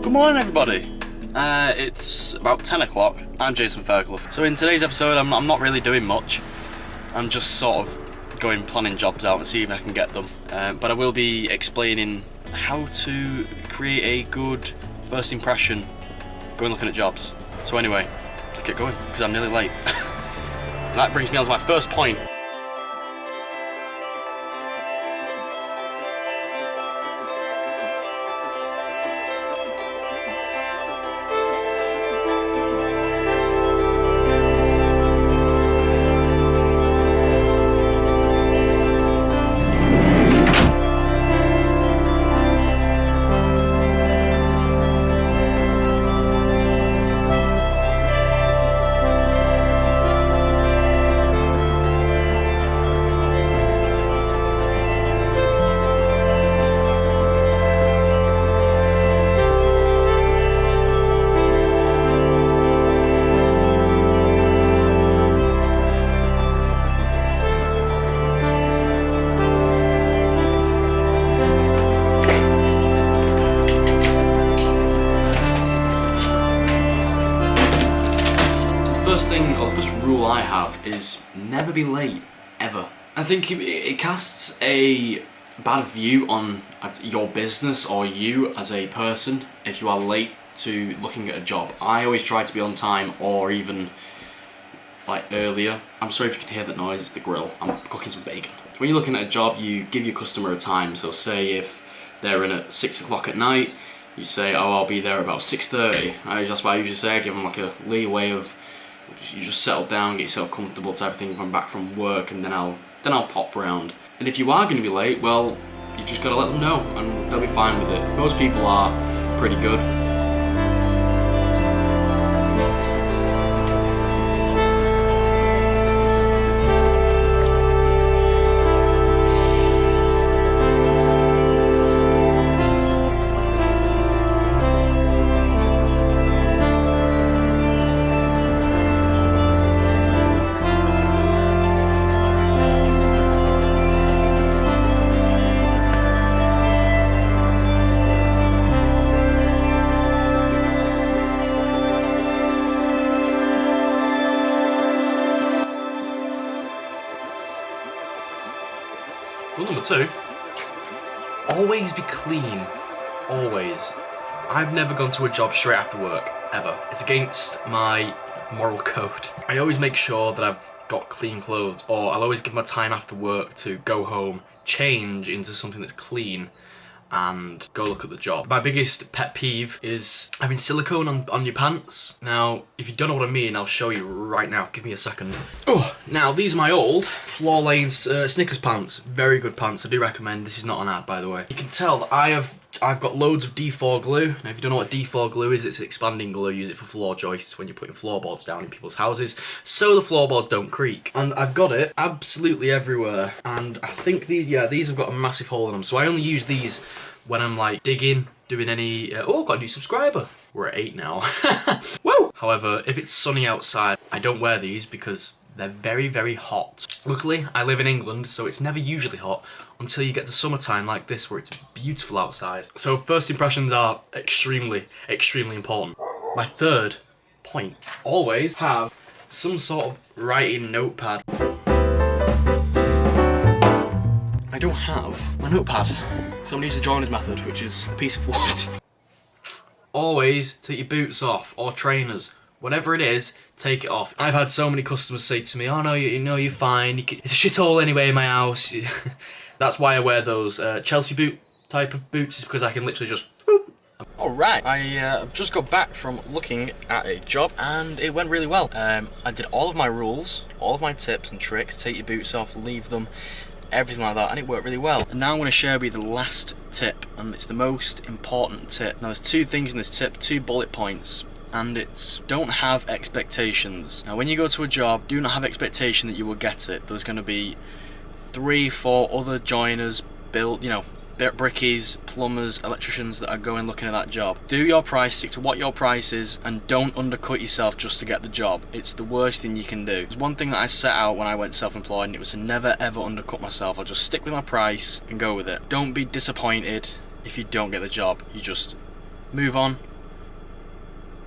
Good morning, everybody. It's about 10 o'clock. I'm Jayson Fairclough. So in today's episode, I'm not really doing much. I'm just sort of planning jobs out and seeing if I can get them. But I will be explaining how to create a good first impression going looking at jobs. So anyway, let's get going, because I'm nearly late. That brings me on to my first point. The first rule I have is never be late, ever. I think it casts a bad view on your business or you as a person if you are late to looking at a job. I always try to be on time or even like earlier. I'm sorry if you can hear that noise, it's the grill. I'm cooking some bacon. When you're looking at a job, you give your customer a time. So say if they're in at 6 o'clock at night, you say, oh, I'll be there about 6:30. That's what I usually say. I give them like a leeway of, you just settle down, get yourself comfortable type of thing if I'm back from work, and then I'll pop round. And if you are going to be late, well, you just got to let them know and they'll be fine with it. Most people are pretty good. Rule number 2, always be clean, always. I've never gone to a job straight after work, ever. It's against my moral code. I always make sure that I've got clean clothes, or I'll always give my time after work to go home, change into something that's clean, and go look at the job. My biggest pet peeve is having silicone on your pants. Now, if you don't know what I mean, I'll show you right now. Give me a second. Oh, now these are my old floor length Snickers pants. Very good pants. I do recommend. This is not an ad, by the way. You can tell that I've got loads of D4 glue. Now, if you don't know what D4 glue is, it's expanding glue. Use it for floor joists when you're putting floorboards down in people's houses, so the floorboards don't creak. And I've got it absolutely everywhere. And I think these have got a massive hole in them. So I only use these when I'm like digging, doing any. Oh, I've got a new subscriber. We're at 8 now. Woo! However, if it's sunny outside, I don't wear these because they're very, very hot. Luckily, I live in England, so it's never usually hot until you get to summertime like this where it's beautiful outside. So first impressions are extremely, extremely important. My third point, always have some sort of writing notepad. I don't have my notepad, so I'm gonna use the Joinery method, which is a piece of wood. Always take your boots off, or trainers. Whatever it is, take it off. I've had so many customers say to me, oh no, you're fine. It's a shithole anyway in my house. That's why I wear those Chelsea boot type of boots, is because I can literally just whoop. Alright, I just got back from looking at a job and it went really well. I did all of my rules, all of my tips and tricks, take your boots off, leave them, everything like that, and it worked really well. And now I'm going to share with you the last tip, and it's the most important tip. Now there's 2 things in this tip, 2 bullet points. And it's, don't have expectations. Now when you go to a job, do not have expectation that you will get it. There's going to be 3, 4 other joiners, brickies, plumbers, electricians that are going looking at that job. Do your price, stick to what your price is, and don't undercut yourself just to get the job. It's the worst thing you can do. There's one thing that I set out when I went self-employed, and it was to never ever undercut myself. I'll just stick with my price and go with it. Don't be disappointed if you don't get the job. You just move on,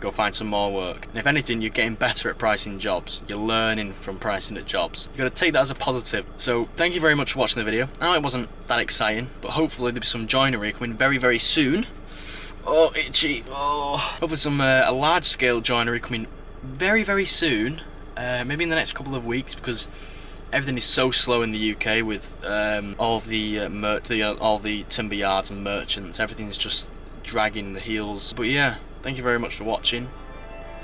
go find some more work. And if anything, you're getting better at pricing jobs. You're learning from pricing at jobs. You've got to take that as a positive. So thank you very much for watching the video. I know it wasn't that exciting, but hopefully there'll be some joinery coming very, very soon. Oh, itchy. Oh. Hopefully some a large-scale joinery coming very, very soon. Maybe in the next couple of weeks, because everything is so slow in the UK with all the timber yards and merchants. Everything's just dragging the heels. But yeah, thank you very much for watching,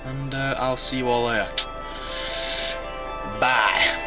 and I'll see you all later. Bye.